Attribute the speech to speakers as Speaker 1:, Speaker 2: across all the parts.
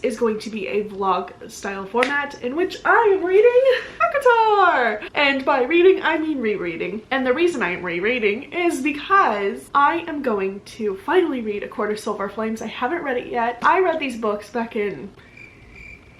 Speaker 1: is going to be a vlog style format in which I am reading ACOTAR. And by reading, I mean rereading. And the reason I am rereading is because I am going to finally read A Court of Silver Flames. I haven't read it yet. I read these books back in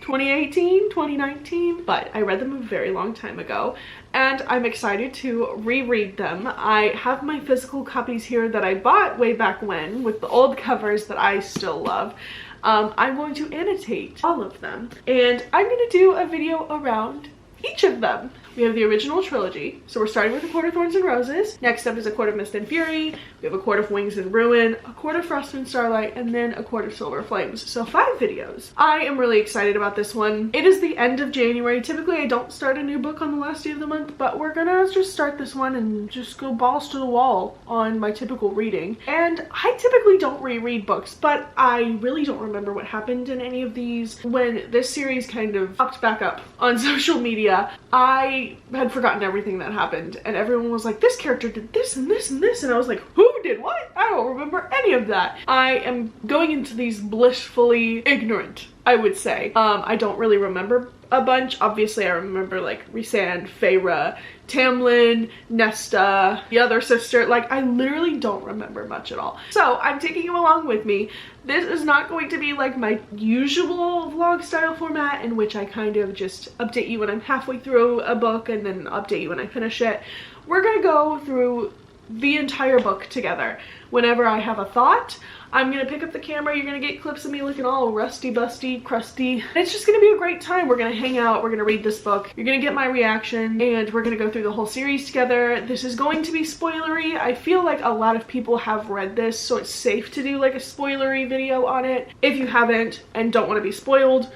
Speaker 1: 2018, 2019, but I read them a very long time ago and I'm excited to reread them. I have my physical copies here that I bought way back when with the old covers that I still love. I'm going to annotate all of them and I'm going to do a video around each of them. We have the original trilogy, so we're starting with A Court of Thorns and Roses. Next up is A Court of Mist and Fury. We have A Court of Wings and Ruin, A Court of Frost and Starlight, and then A Court of Silver Flames. So 5 videos. I am really excited about this one. It is the end of January. Typically I don't start a new book on the last day of the month, but we're gonna just start this one and just go balls to the wall on my typical reading. And I typically don't reread books, but I really don't remember what happened in any of these. When this series kind of popped back up on social media, I had forgotten everything that happened and everyone was like, this character did this and this and this, and I was like, who did what? I don't remember any of that. I am going into these blissfully ignorant, I would say. I don't really remember a bunch. Obviously I remember like Rhysand, Feyre, Tamlin, Nesta, the other sister. Like I literally don't remember much at all. So I'm taking you along with me. This is not going to be like my usual vlog style format in which I kind of just update you when I'm halfway through a book and then update you when I finish it. We're gonna go through the entire book together. Whenever I have a thought, I'm gonna pick up the camera. You're gonna get clips of me looking all rusty, busty, crusty. It's just gonna be a great time. We're gonna hang out, we're gonna read this book, you're gonna get my reaction, and we're gonna go through the whole series together. This is going to be spoilery. I feel like a lot of people have read this, so it's safe to do like a spoilery video on it. If you haven't and don't wanna be spoiled,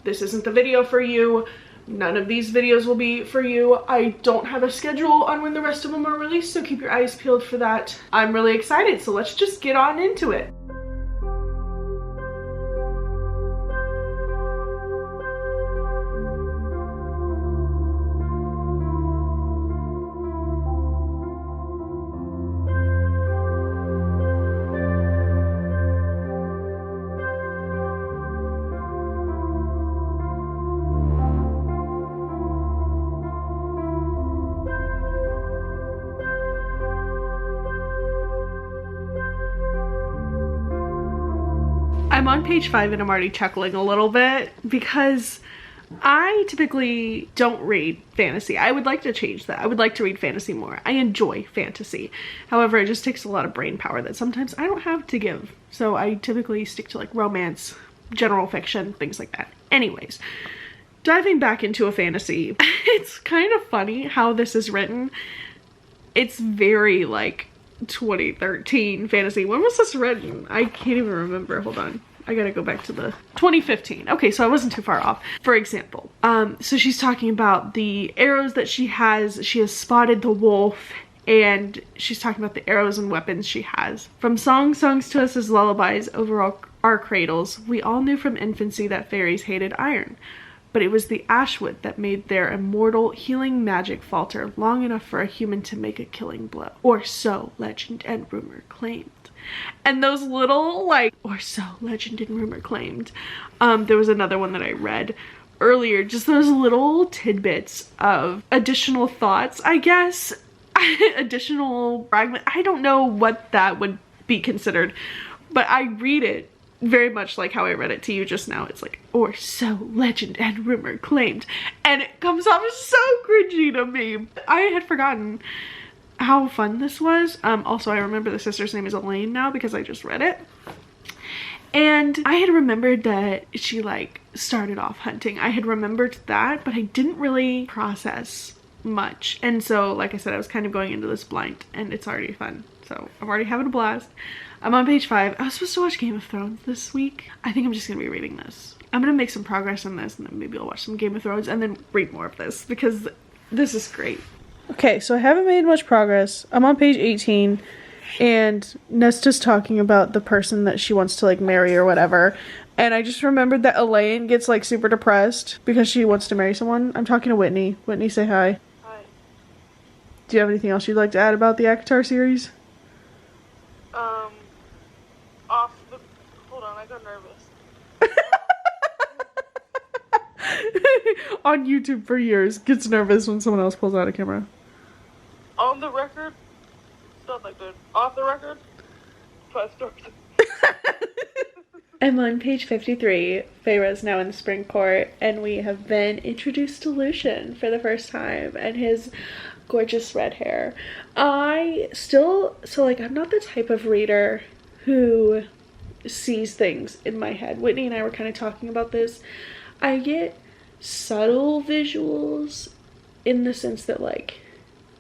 Speaker 1: this isn't the video for you. None of these videos will be for you. I don't have a schedule on when the rest of them are released, so keep your eyes peeled for that. I'm really excited, so let's just get on into it. I'm on page 5 and I'm already chuckling a little bit because I typically don't read fantasy. I would like to change that. I would like to read fantasy more. I enjoy fantasy. However, it just takes a lot of brain power that sometimes I don't have to give. So I typically stick to like romance, general fiction, things like that. Anyways, diving back into a fantasy, it's kind of funny how this is written. It's very like 2013 fantasy. When was this written? I can't even remember. Hold on. I gotta go back to the 2015. Okay, so I wasn't too far off. For example, so she's talking about the arrows that she has. She has spotted the wolf, and she's talking about the arrows and weapons she has. From songs to us as lullabies over all our cradles, we all knew from infancy that fairies hated iron. But it was the ashwood that made their immortal healing magic falter long enough for a human to make a killing blow. Or so legend and rumor claimed. And those little like, or so legend and rumor claimed. There was another one that I read earlier, just those little tidbits of additional thoughts, I guess. Additional fragment. I don't know what that would be considered, but I read it very much like how I read it to you just now. It's like, or so legend and rumor claimed, and it comes off so cringy to me. I had forgotten how fun this was. Also I remember the sister's name is Elaine now because I just read it, and I had remembered that she like started off hunting. I had remembered that, but I didn't really process much, and so like I said, I was kind of going into this blind, and it's already fun. So I'm already having a blast. I'm on page 5. I was supposed to watch Game of Thrones this week. I think I'm just gonna be reading this. I'm gonna make some progress on this, and then maybe I'll watch some Game of Thrones and then read more of this because this is great. Okay, so I haven't made much progress. I'm on page 18, and Nesta's talking about the person that she wants to like marry or whatever. And I just remembered that Elaine gets like super depressed because she wants to marry someone. I'm talking to Whitney. Whitney, say hi.
Speaker 2: Hi.
Speaker 1: Do you have anything else you'd like to add about the ACOTAR series?
Speaker 2: Hold on, I got nervous.
Speaker 1: on YouTube for years gets nervous when someone else pulls out a camera.
Speaker 2: On the record, it's not that good. Off the record, 5 stars.
Speaker 1: I'm on page 53. Feyre's now in the spring court, and we have been introduced to Lucian for the first time and his gorgeous red hair. I'm not the type of reader who sees things in my head. Whitney and I were kind of talking about this. I get subtle visuals in the sense that, like,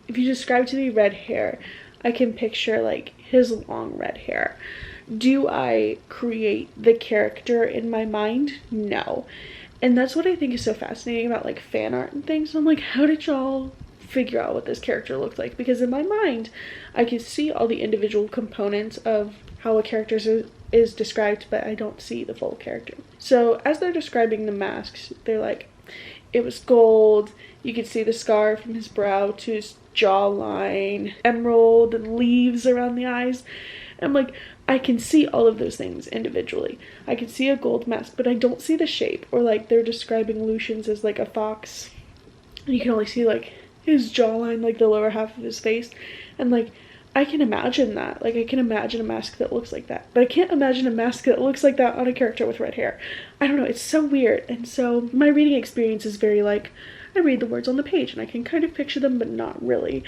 Speaker 1: if you describe to me red hair, I can picture, like, his long red hair. Do I create the character in my mind? No. And that's what I think is so fascinating about, like, fan art and things. I'm like, how did y'all figure out what this character looked like? Because in my mind, I can see all the individual components of how a character is described, but I don't see the full character. So as they're describing the masks, they're like, it was gold, you could see the scar from his brow to his jawline, emerald and leaves around the eyes. I'm like, I can see all of those things individually. I can see a gold mask, but I don't see the shape. Or, like, they're describing Lucian's as, like, a fox. And you can only see, like, his jawline, like, the lower half of his face. And, like, I can imagine that. Like, I can imagine a mask that looks like that. But I can't imagine a mask that looks like that on a character with red hair. I don't know. It's so weird. And so my reading experience is very, like, I read the words on the page and I can kind of picture them, but not really.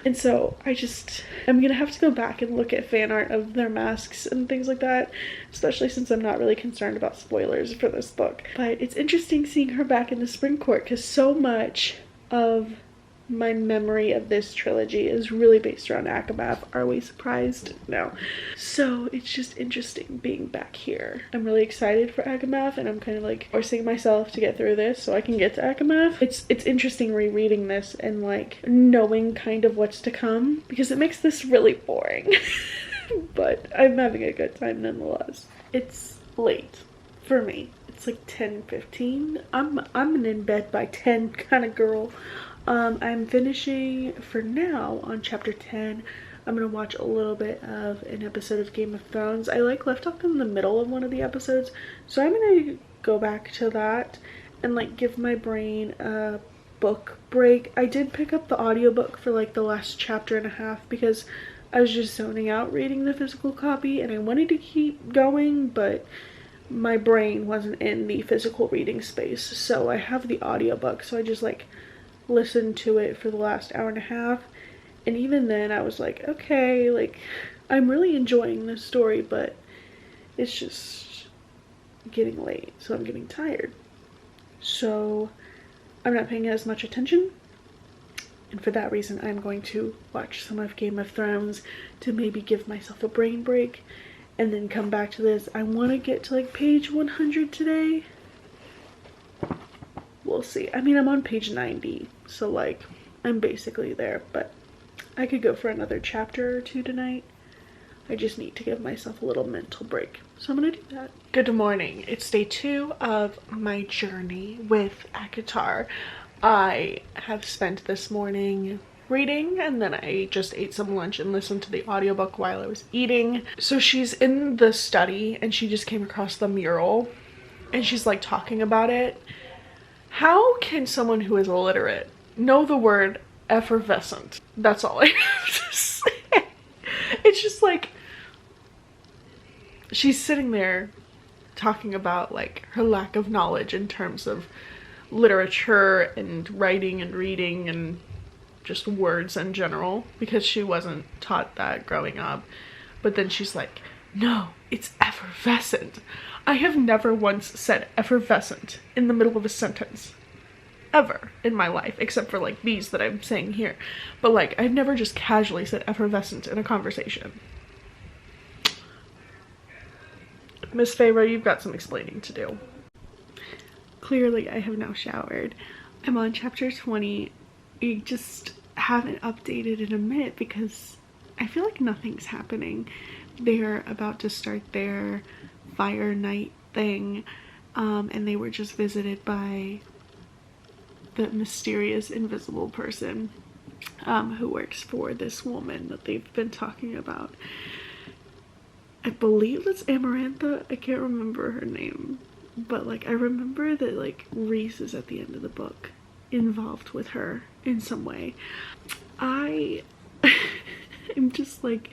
Speaker 1: And so I'm gonna have to go back and look at fan art of their masks and things like that, especially since I'm not really concerned about spoilers for this book. But it's interesting seeing her back in the spring court, because so much of my memory of this trilogy is really based around ACOTAR. Are we surprised? No. So it's just interesting being back here. I'm really excited for ACOTAR, and I'm kind of like forcing myself to get through this so I can get to ACOTAR. It's interesting rereading this and, like, knowing kind of what's to come, because it makes this really boring. But I'm having a good time nonetheless. It's late for me. It's like 10:15. I'm in bed by 10 kind of girl. I'm finishing for now on chapter 10. I'm gonna watch a little bit of an episode of Game of Thrones. I, like, left off in the middle of one of the episodes, so I'm gonna go back to that and, like, give my brain a book break. I did pick up the audiobook for, like, the last chapter and a half because I was just zoning out reading the physical copy, and I wanted to keep going, but my brain wasn't in the physical reading space. So I have the audiobook, so I just, like, listened to it for the last hour and a half, and even then I was like, okay, like, I'm really enjoying this story, but it's just getting late, so I'm getting tired, so I'm not paying as much attention, and for that reason I'm going to watch some of Game of Thrones to maybe give myself a brain break and then come back to this. I want to get to, like, page 100 today. We'll see. I mean, I'm on page 90, so, like, I'm basically there, but I could go for another chapter or two tonight. I just need to give myself a little mental break, so I'm gonna do that. Good morning. It's day 2 of my journey with ACOTAR. I have spent this morning reading, and then I just ate some lunch and listened to the audiobook while I was eating. So she's in the study, and she just came across the mural, and she's, like, talking about it. How can someone who is illiterate know the word effervescent? That's all I have to say. It's just like, she's sitting there talking about, like, her lack of knowledge in terms of literature and writing and reading and just words in general, because she wasn't taught that growing up. But then she's like, no, it's effervescent. I have never once said effervescent in the middle of a sentence. Ever in my life, except for, like, these that I'm saying here. But, like, I've never just casually said effervescent in a conversation. Miss Feyre, you've got some explaining to do. Clearly, I have now showered. I'm on chapter 20. I just haven't updated in a minute because I feel like nothing's happening. They're about to start their fire night thing, and they were just visited by the mysterious invisible person who works for this woman that they've been talking about. I believe it's Amarantha. I can't remember her name. but like I remember that like Reese is at the end of the book involved with her in some way. I am just like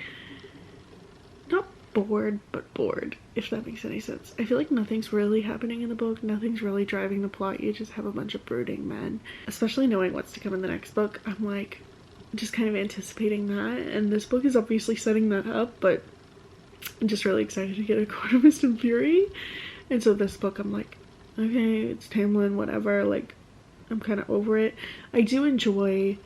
Speaker 1: not bored, but bored, if that makes any sense. I feel like nothing's really happening in the book, nothing's really driving the plot. You just have a bunch of brooding men, especially knowing what's to come in the next book. I'm like just kind of anticipating that, and this book is obviously setting that up, but I'm just really excited to get A Court of Mist and Fury. And so this book, I'm like, okay, it's Tamlin, whatever, like I'm kind of over it. I do enjoy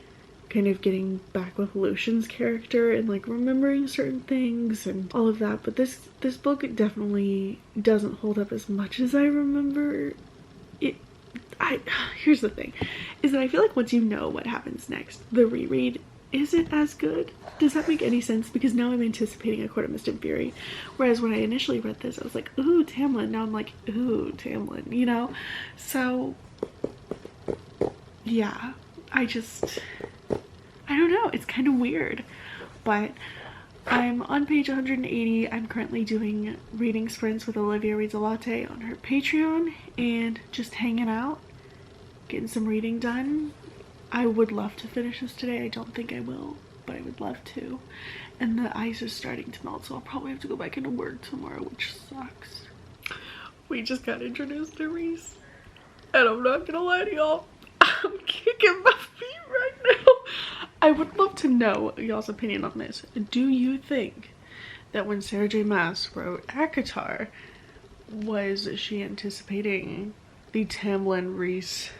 Speaker 1: kind of getting back with Lucian's character and like remembering certain things and all of that, but this book definitely doesn't hold up as much as I remember it. Here's the thing, is that I feel like once you know what happens next, the reread isn't as good. Does that make any sense? Because now I'm anticipating A Court of Mist and Fury, whereas when I initially read this I was like, ooh, Tamlin. Now I'm like, ooh, Tamlin, you know? So yeah, I don't know, it's kind of weird. But I'm on page 180. I'm currently doing reading sprints with Olivia Reads a Latte on her Patreon and just hanging out, getting some reading done. I would love to finish this today. I don't think I will, but I would love to. And the ice is starting to melt, so I'll probably have to go back into work tomorrow, which sucks. We just got introduced to Reese, and I'm not gonna lie to y'all, I'm kicking my feet right now. I would love to know y'all's opinion on this. Do you think that when Sarah J Maas wrote ACOTAR, was she anticipating the Tamlin Reese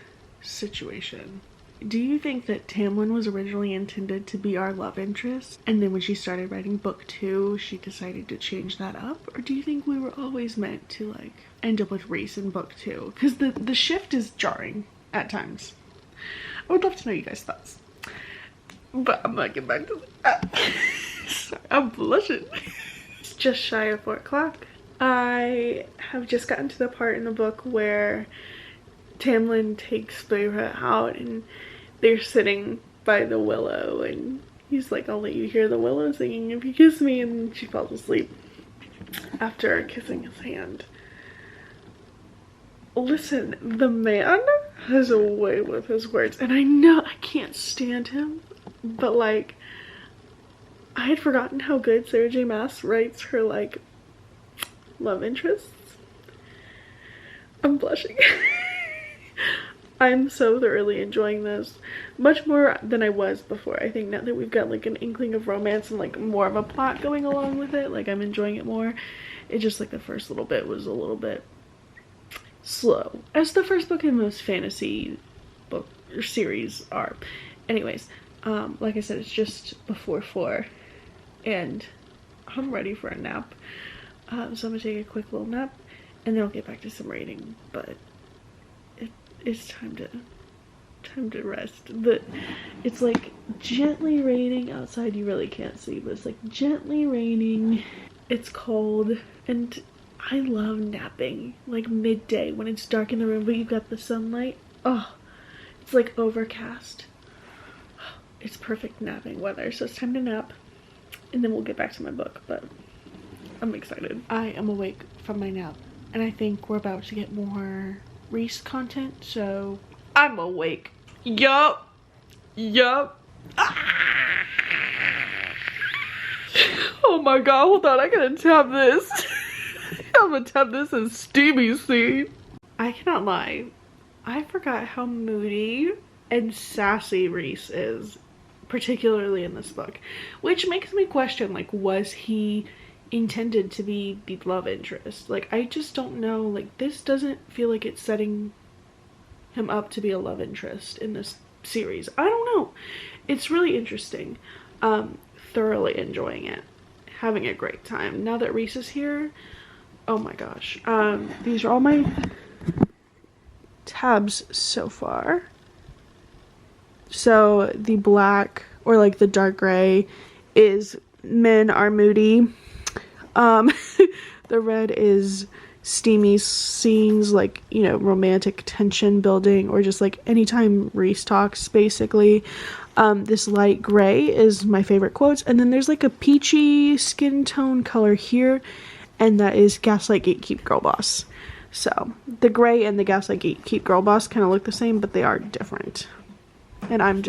Speaker 1: situation? Do you think that Tamlin was originally intended to be our love interest, and then when she started writing book 2 she decided to change that up? Or do you think we were always meant to like end up with Reese in book 2? Because the shift is jarring at times. I would love to know you guys' thoughts, but I'm gonna get back to that. Sorry, I'm blushing. It's just shy of 4 o'clock. I have just gotten to the part in the book where Tamlin takes Beira out and they're sitting by the willow and he's like, I'll let you hear the willow singing if you kiss me, and she falls asleep after kissing his hand. Listen, the man has a way with his words, and I know I can't stand him, but like I had forgotten how good Sarah J Maas writes her like love interests. I'm blushing. I'm so thoroughly enjoying this, much more than I was before. I think now that we've got like an inkling of romance and like more of a plot going along with it, like I'm enjoying it more. It just like the first little bit was a little bit slow, as the first book in most fantasy book or series are. Anyways, like I said, it's just before 4 and I'm ready for a nap. So I'm gonna take a quick little nap and then I'll get back to some reading, but it's time to rest. But it's like gently raining outside. You really can't see, but it's like gently raining. It's cold, and I love napping like midday when it's dark in the room but you've got the sunlight. Oh, it's like overcast. It's perfect napping weather. So it's time to nap and then we'll get back to my book, but I'm excited. I am awake from my nap and I think we're about to get more Reese content, so I'm awake. Yup. Ah! Oh my god, hold on, I gotta tap this. I'm gonna tap this in steamy scene. I cannot lie, I forgot how moody and sassy Reese is, particularly in this book, which makes me question, like, was he intended to be the love interest? Like, I just don't know. Like, this doesn't feel like it's setting him up to be a love interest in this series. I don't know, it's really interesting. Thoroughly enjoying it, having a great time now that Reese is here. Oh my gosh. These are all my tabs so far. So the black, or like the dark gray, is men are moody. The red is steamy scenes, like, you know, romantic tension building, or just like anytime Reese talks, basically. This light gray is my favorite quotes, and then there's like a peachy skin tone color here, and that is Gaslight Gatekeep Girl Boss. So the gray and the Gaslight Gatekeep Girl Boss kind of look the same, but they are different. And I'm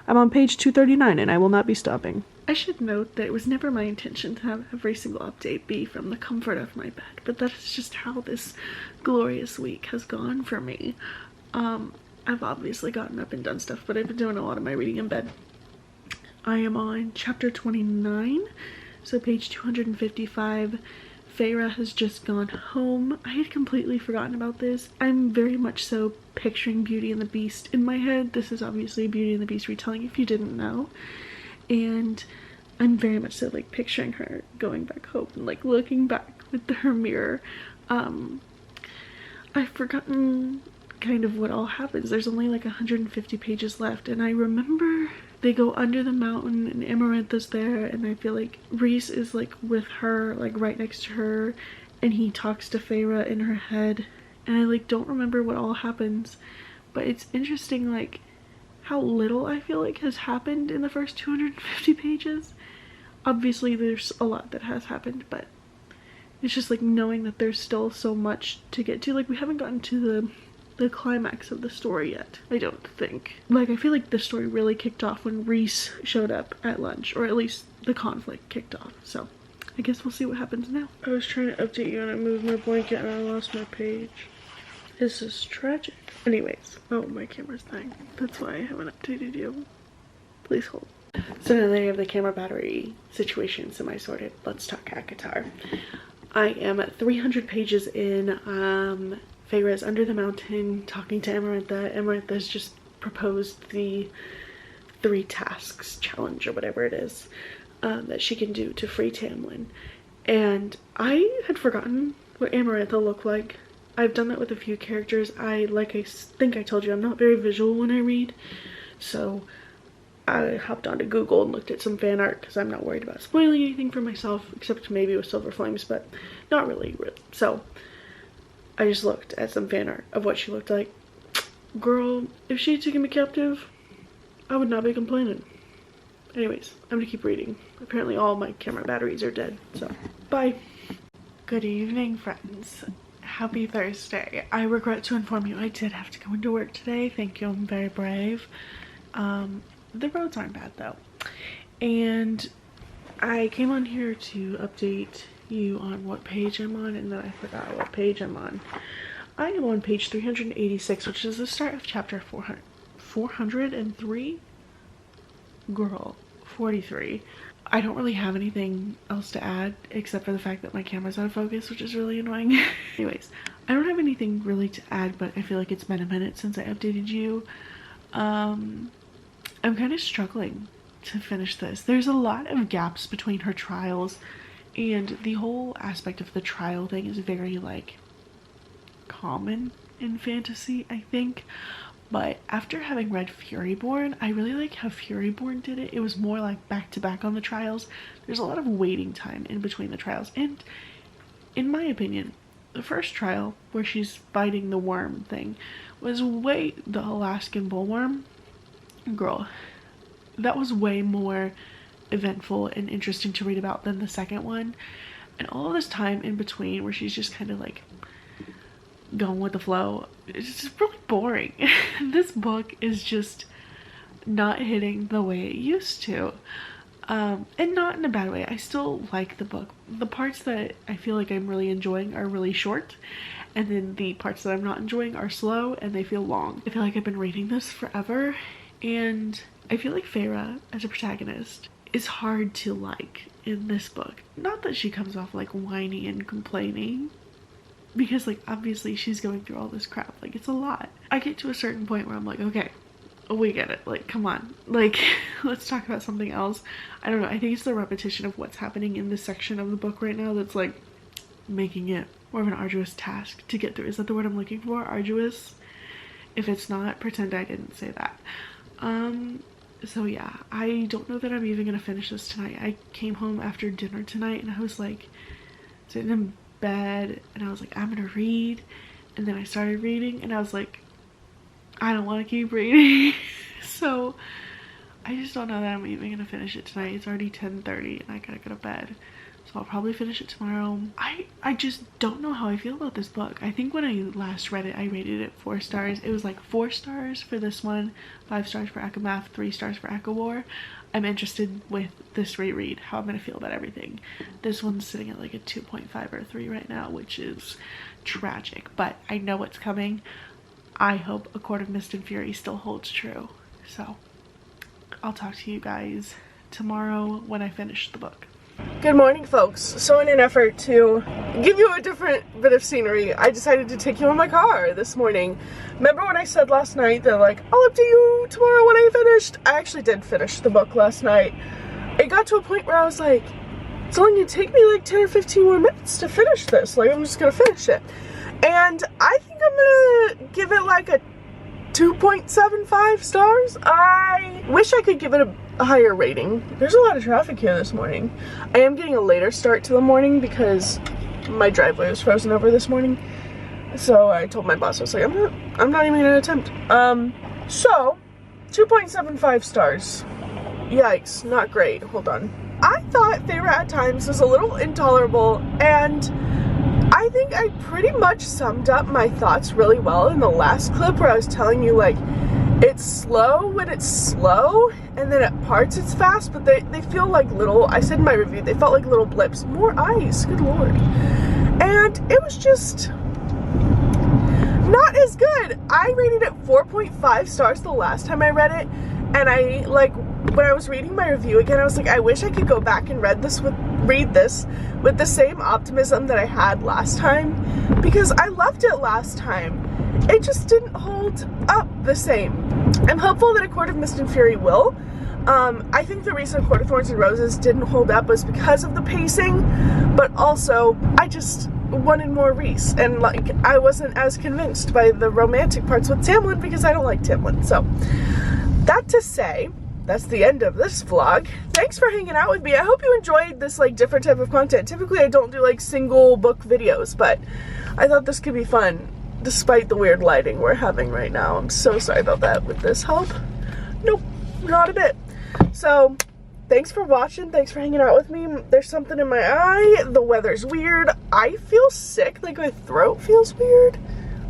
Speaker 1: on page 239 and I will not be stopping. I should note that it was never my intention to have every single update be from the comfort of my bed, but that is just how this glorious week has gone for me. I've obviously gotten up and done stuff, but I've been doing a lot of my reading in bed. I am on chapter 29, so page 255. Feyre has just gone home. I had completely forgotten about this. I'm very much so picturing Beauty and the Beast in my head. This is obviously Beauty and the Beast retelling, if you didn't know. And I'm very much so like picturing her going back home and like looking back with her mirror. I've forgotten kind of what all happens. There's only like 150 pages left, and I remember they go under the mountain and Amarantha's there, and I feel like Rhys is like with her, like right next to her, and he talks to Feyre in her head, and I like don't remember what all happens, but it's interesting like how little I feel like has happened in the first 250 pages. Obviously there's a lot that has happened, but it's just like knowing that there's still so much to get to. Like we haven't gotten to the climax of the story yet, I don't think. Like I feel like the story really kicked off when Rhys showed up at lunch, or at least the conflict kicked off, so I guess we'll see what happens now. I was trying to update you and I moved my blanket and I lost my page. This is tragic. Anyways, oh, my camera's dying. That's why I haven't updated you. Please hold. So now that I have the camera battery situation semi-sorted, let's talk ACOTAR. I am at 300 pages in. Feyre's under the mountain talking to Amarantha. Amarantha's just proposed the 3 tasks challenge or whatever it is that she can do to free Tamlin. And I had forgotten what Amarantha looked like. I've done that with a few characters. I think I told you, I'm not very visual when I read. So I hopped onto Google and looked at some fan art because I'm not worried about spoiling anything for myself, except maybe with Silver Flames, but not really. So I just looked at some fan art of what she looked like. Girl, if she had taken me captive, I would not be complaining. Anyways, I'm gonna keep reading. Apparently all my camera batteries are dead, so bye. Good evening, friends. Happy Thursday. I regret to inform you I did have to go into work today. Thank you, I'm very brave. The roads aren't bad though. And I came on here to update you on what page I'm on, and then I forgot what page I'm on. I am on page 386, which is the start of chapter 403? Girl, 43. I don't really have anything else to add except for the fact that my camera's out of focus, which is really annoying. Anyways, I don't have anything really to add, but I feel like it's been a minute since I updated you. I'm kind of struggling to finish this. There's a lot of gaps between her trials, and the whole aspect of the trial thing is very like common in fantasy, I think. But after having read Furyborn, I really like how Furyborn did it. It was more like back to back on the trials. There's a lot of waiting time in between the trials, and in my opinion, the first trial where she's fighting the worm thing was the Alaskan bullworm. Girl, that was way more eventful and interesting to read about than the second one. And all this time in between where she's just kind of like going with the flow, it's just really boring. This book is just not hitting the way it used to, and not in a bad way. I still like the book. The parts that I feel like I'm really enjoying are really short, and then the parts that I'm not enjoying are slow and they feel long. I feel like I've been reading this forever, and I feel like Feyre as a protagonist is hard to like in this book. Not that she comes off like whiny and complaining, because like obviously she's going through all this crap, like it's a lot. I get to a certain point where I'm like, okay, we get it, like come on, like let's talk about something else. I don't know, I think it's the repetition of what's happening in this section of the book right now that's like making it more of an arduous task to get through. Is that the word I'm looking for? Arduous? If it's not, pretend I didn't say that. So yeah, I don't know that I'm even gonna finish this tonight. I came home after dinner tonight and I was like sitting in bed and I was like, I'm gonna read, and then I started reading and I was like, I don't want to keep reading. So I just don't know that I'm even gonna finish it tonight. It's already 10:30 and I gotta go to bed. So I'll probably finish it tomorrow. I just don't know how I feel about this book. I think when I last read it, I rated it 4 stars. It was like 4 stars for this one, 5 stars for ACOMAF, 3 stars for ACOWAR. I'm interested with this reread, how I'm gonna feel about everything. This one's sitting at like a 2.5 or 3 right now, which is tragic, but I know what's coming. I hope A Court of Mist and Fury still holds true. So I'll talk to you guys tomorrow when I finish the book. Good morning, folks. So in an effort to give you a different bit of scenery, I decided to take you in my car this morning. Remember when I said last night that like, I'll update you tomorrow when I finished? I actually did finish the book last night. It got to a point where I was like, it's only gonna take me like 10 or 15 more minutes to finish this. Like, I'm just gonna finish it. And I think I'm gonna give it like a 2.75 stars. I wish I could give it a higher rating. There's a lot of traffic here this morning. I am getting a later start to the morning because my driveway was frozen over this morning. So I told my boss, I was like, I'm not even gonna attempt. So 2.75 stars. Yikes, not great. Hold on. I thought Feyre at times was a little intolerable, and I think I pretty much summed up my thoughts really well in the last clip where I was telling you, like, it's slow when it's slow, and then at parts it's fast, but they feel like little, I said in my review, they felt like little blips. More ice, good lord. And it was just not as good. I rated it 4.5 stars the last time I read it, and I, like, when I was reading my review again, I was like, I wish I could go back and read this with the same optimism that I had last time, because I loved it last time. It just didn't hold up the same. I'm hopeful that A Court of Mist and Fury will. I think the reason A Court of Thorns and Roses didn't hold up was because of the pacing, but also I just wanted more Rhys, and like I wasn't as convinced by the romantic parts with Tamlin because I don't like Tamlin. So that to say, that's the end of this vlog. Thanks for hanging out with me. I hope you enjoyed this like different type of content. Typically I don't do like single book videos, but I thought this could be fun despite the weird lighting we're having right now. I'm so sorry about that. Would this help? Nope, not a bit. So thanks for watching. Thanks for hanging out with me. There's something in my eye. The weather's weird. I feel sick. Like my throat feels weird.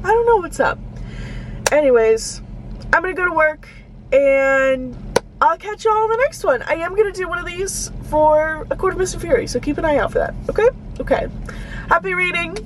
Speaker 1: I don't know what's up. Anyways, I'm gonna go to work and I'll catch y'all in the next one. I am gonna do one of these for A Court of Mist and Fury, so keep an eye out for that. Okay? Okay. Happy reading.